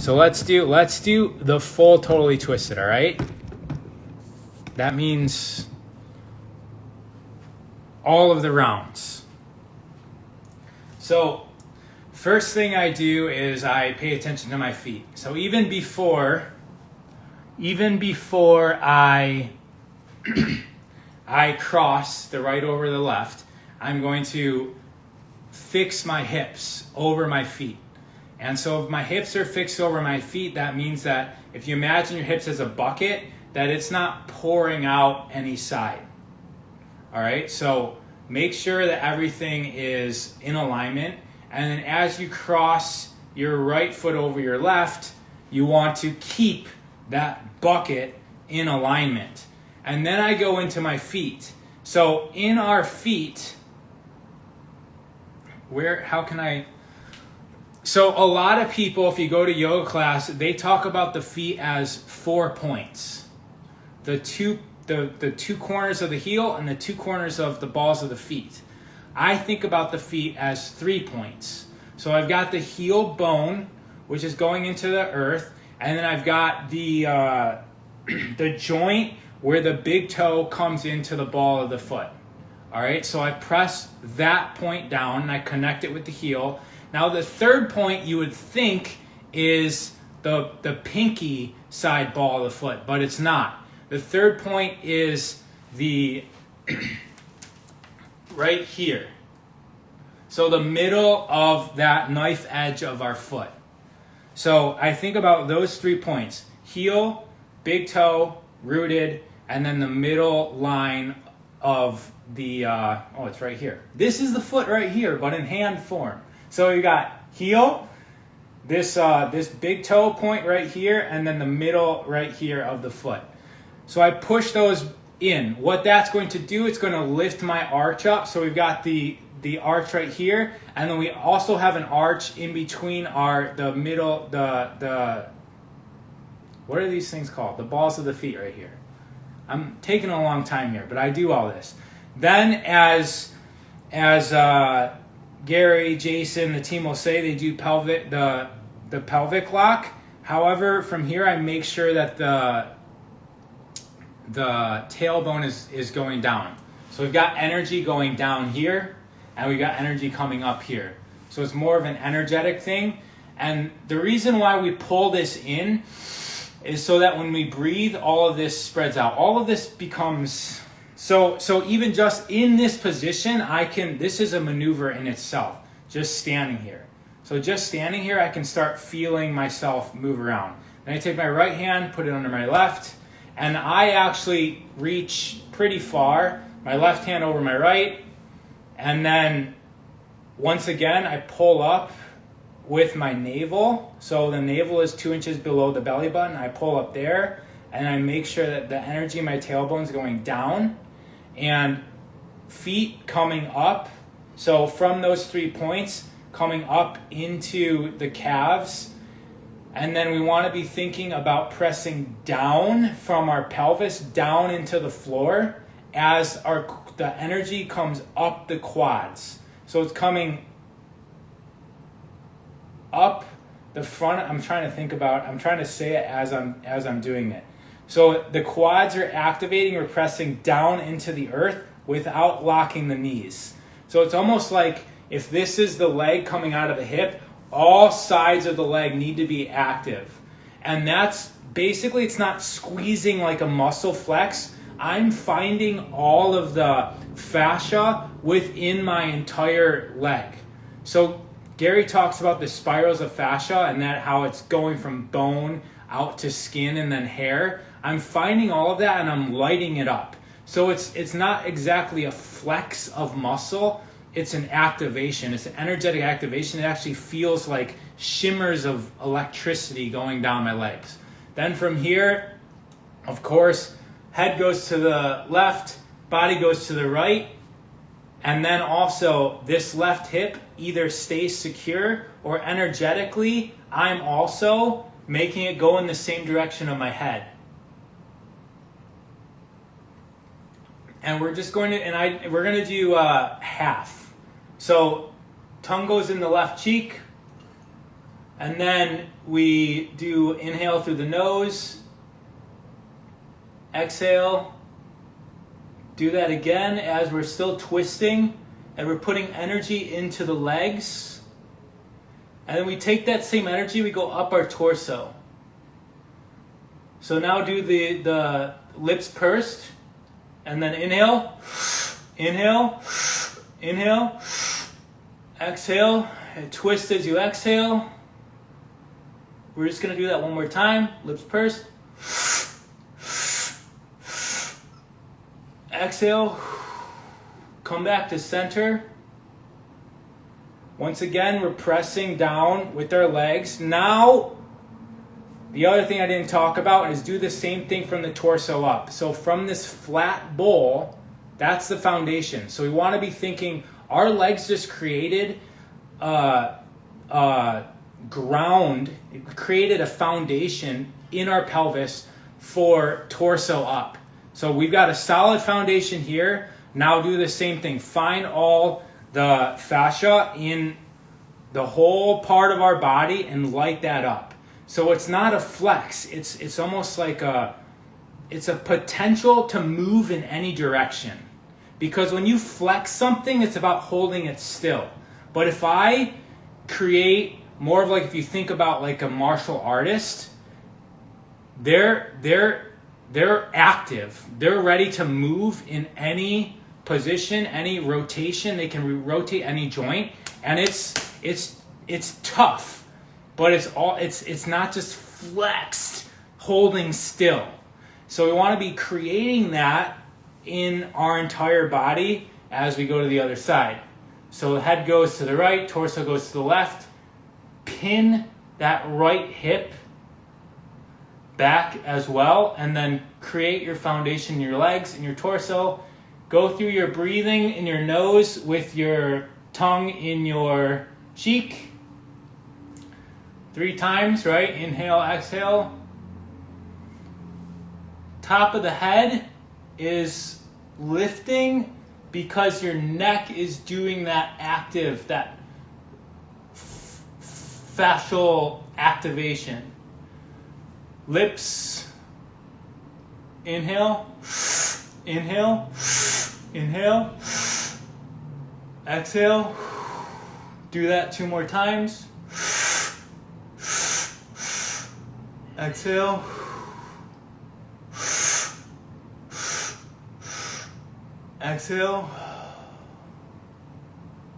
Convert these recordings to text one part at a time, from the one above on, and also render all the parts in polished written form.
So let's do the full totally twisted, all right? That means all of the rounds. So first thing I do is I pay attention to my feet. So even before I I cross the right over the left, I'm going to fix my hips over my feet. And so if my hips are fixed over my feet, that means that if you imagine your hips as a bucket, that it's not pouring out any side. All right, so make sure that everything is in alignment. And then as you cross your right foot over your left, you want to keep that bucket in alignment. And then I go into my feet. So in our feet, so a lot of people, if you go to yoga class, they talk about the feet as 4 points. The two corners of the heel and the 2 corners of the balls of the feet. I think about the feet as 3 points. So I've got the heel bone, which is going into the earth, and then I've got the joint where the big toe comes into the ball of the foot. All right, so I press that point down and I connect it with the heel. Now the third point you would think is the pinky side ball of the foot, but it's not. The third point is the right here. So the middle of that knife edge of our foot. So I think about those 3 points: heel, big toe, rooted, and then the middle line of the, it's right here. This is the foot right here, but in hand form. So you got heel, this big toe point right here, and then the middle right here of the foot. So I push those in. What that's going to do, it's going to lift my arch up. So we've got the arch right here, and then we also have an arch in between the middle, what are these things called? The balls of the feet right here. I'm taking a long time here, but I do all this. Then as Gary, Jason, the team will say, they do the pelvic lock. However, from here I make sure that the tailbone is going down. So we've got energy going down here, and we've got energy coming up here. So it's more of an energetic thing. And the reason why we pull this in is so that when we breathe, all of this spreads out. All of this becomes... So even just in this position, this is a maneuver in itself, just standing here. So just standing here, I can start feeling myself move around. Then I take my right hand, put it under my left, and I actually reach pretty far, my left hand over my right, and then once again, I pull up with my navel. So the navel is 2 inches below the belly button. I pull up there, and I make sure that the energy in my tailbone is going down, and feet coming up. So from those 3 points, coming up into the calves. And then we want to be thinking about pressing down from our pelvis down into the floor as the energy comes up the quads. So it's coming up the front. I'm trying to say it as I'm doing it. So the quads are activating, we're pressing down into the earth without locking the knees. So it's almost like if this is the leg coming out of the hip, all sides of the leg need to be active. And that's basically, it's not squeezing like a muscle flex. I'm finding all of the fascia within my entire leg. So Gary talks about the spirals of fascia and that how it's going from bone out to skin and then hair. I'm finding all of that and I'm lighting it up. So it's not exactly a flex of muscle, it's an activation. It's an energetic activation. It actually feels like shimmers of electricity going down my legs. Then from here, of course, head goes to the left, body goes to the right, and then also this left hip either stays secure or energetically, I'm also making it go in the same direction of my head. And we're just going to, we're going to do half. So tongue goes in the left cheek, And then we do inhale through the nose, exhale. Do that again as we're still twisting and we're putting energy into the legs. And then we take that same energy, we go up our torso. So now do the lips pursed, and then inhale, inhale, inhale, exhale, and twist as you exhale. We're just going to do that one more time. Lips pursed. Exhale. Come back to center. Once again, we're pressing down with our legs. Now, the other thing I didn't talk about is do the same thing from the torso up. So from this flat bowl, that's the foundation. So we want to be thinking our legs just created ground, it created a foundation in our pelvis for torso up. So we've got a solid foundation here. Now do the same thing. Find all the fascia in the whole part of our body and light that up. So it's not a flex. It's almost like it's a potential to move in any direction. Because when you flex something, it's about holding it still. But if I create more of like, if you think about like a martial artist, they're active. They're ready to move in any position, any rotation. They can rotate any joint, and it's tough, but it's not just flexed, holding still. So we want to be creating that in our entire body as we go to the other side. So the head goes to the right, torso goes to the left. Pin that right hip back as well, and then create your foundation in your legs and your torso. Go through your breathing in your nose with your tongue in your cheek. 3 times, right? Inhale, exhale. Top of the head is lifting because your neck is doing that active, that fascial activation. Lips, inhale, inhale, inhale, exhale. Do that 2 more times. Exhale. Exhale.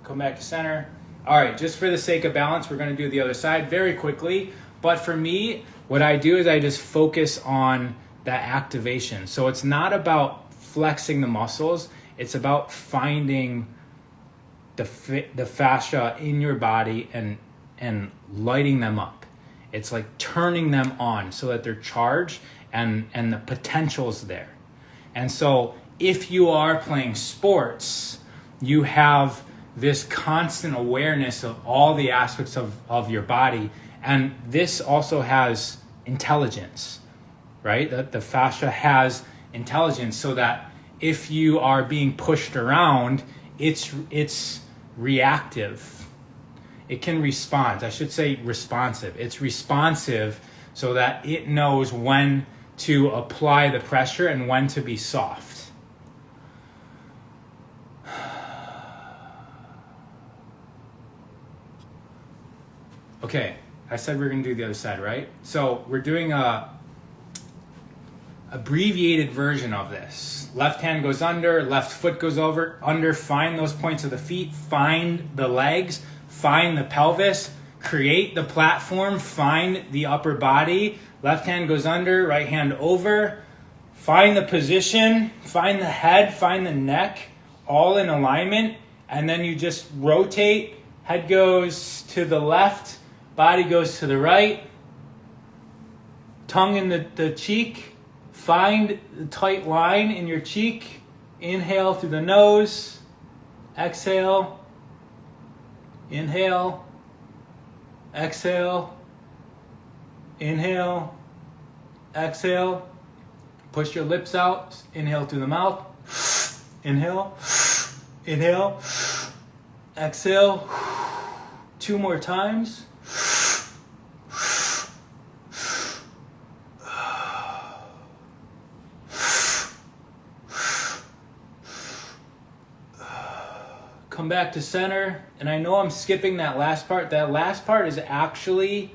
Come back to center. All right, just for the sake of balance, we're going to do the other side very quickly. But for me, what I do is I just focus on that activation. So it's not about flexing the muscles. It's about finding the fascia in your body and lighting them up. It's like turning them on so that they're charged and the potential's there. And so if you are playing sports, you have this constant awareness of all the aspects of your body. And this also has intelligence, right? That the fascia has intelligence, so that if you are being pushed around, it's reactive. It can respond. I should say responsive. It's responsive so that it knows when to apply the pressure and when to be soft. Okay, I said we're going to do the other side, right? So we're doing a abbreviated version of this. Left hand goes under, left foot goes over, under. Find those points of the feet, find the legs, find the pelvis, create the platform, find the upper body. Left hand goes under, right hand over. Find the position, find the head, find the neck, all in alignment. And then you just rotate. Head goes to the left, body goes to the right. Tongue in the cheek. Find the tight line in your cheek. Inhale through the nose. Exhale. Inhale. Exhale. Inhale. Exhale. Push your lips out. Inhale through the mouth. Inhale. Inhale. Exhale. 2 more times. come back to center. And I know I'm skipping that last part. That last part is actually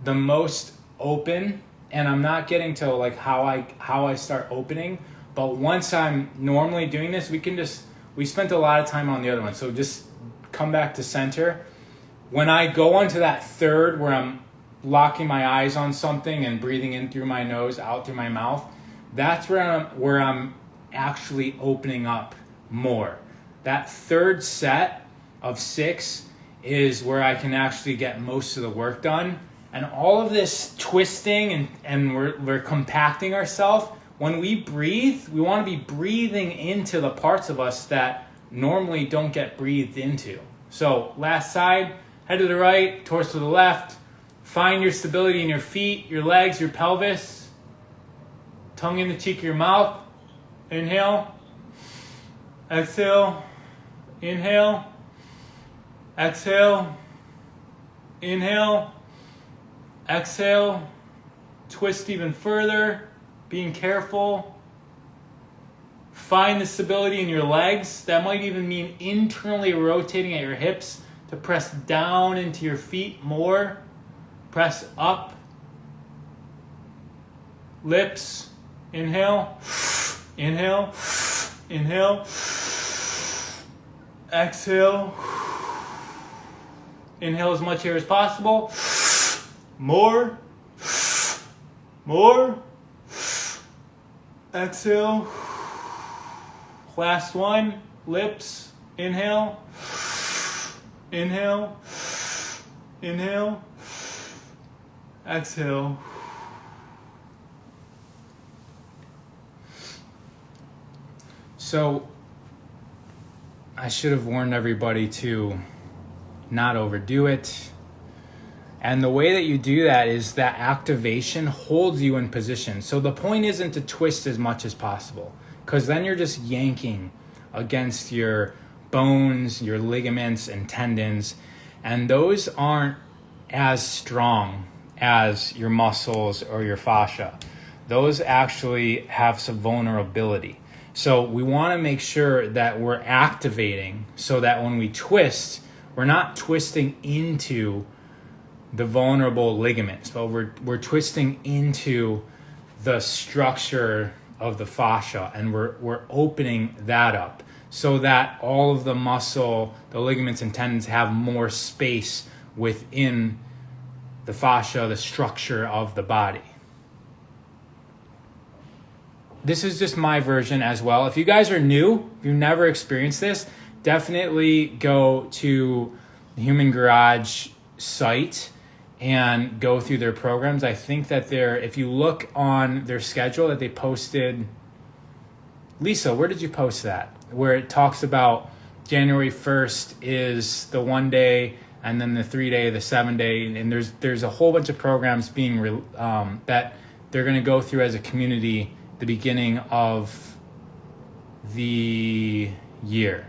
the most open, and I'm not getting to like how I start opening. But once I'm normally doing this, we spent a lot of time on the other one. So just come back to center. When I go onto that third where I'm locking my eyes on something and breathing in through my nose, out through my mouth, that's where I'm actually opening up more. That third set of 6 is where I can actually get most of the work done. And all of this twisting and we're compacting ourselves. When we breathe, we want to be breathing into the parts of us that normally don't get breathed into. So last side, head to the right, torso to the left. Find your stability in your feet, your legs, your pelvis. Tongue in the cheek of your mouth. Inhale. Exhale. Inhale. Exhale. Inhale. Exhale. Twist even further. Being careful. Find the stability in your legs. That might even mean internally rotating at your hips to press down into your feet more. Press up. Lips. Inhale. Inhale. Inhale. Exhale. Inhale as much air as possible. More. More. Exhale. Last one. Lips. Inhale. Inhale. Inhale. Exhale. So, I should have warned everybody to not overdo it. And the way that you do that is that activation holds you in position. So the point isn't to twist as much as possible, because then you're just yanking against your bones, your ligaments and tendons, and those aren't as strong as your muscles or your fascia. Those actually have some vulnerability. So we want to make sure that we're activating so that when we twist, we're not twisting into the vulnerable ligaments, but we're twisting into the structure of the fascia, and we're opening that up so that all of the muscle, the ligaments and tendons have more space within the fascia, the structure of the body. This is just my version as well. If you guys are new, if you've never experienced this, definitely go to the Human Garage site and go through their programs. I think that if you look on their schedule that they posted, Lisa, where did you post that? Where it talks about January 1st is the 1 day, and then the 3 day, the 7 day, and there's a whole bunch of programs being that they're going to go through as a community the beginning of the year.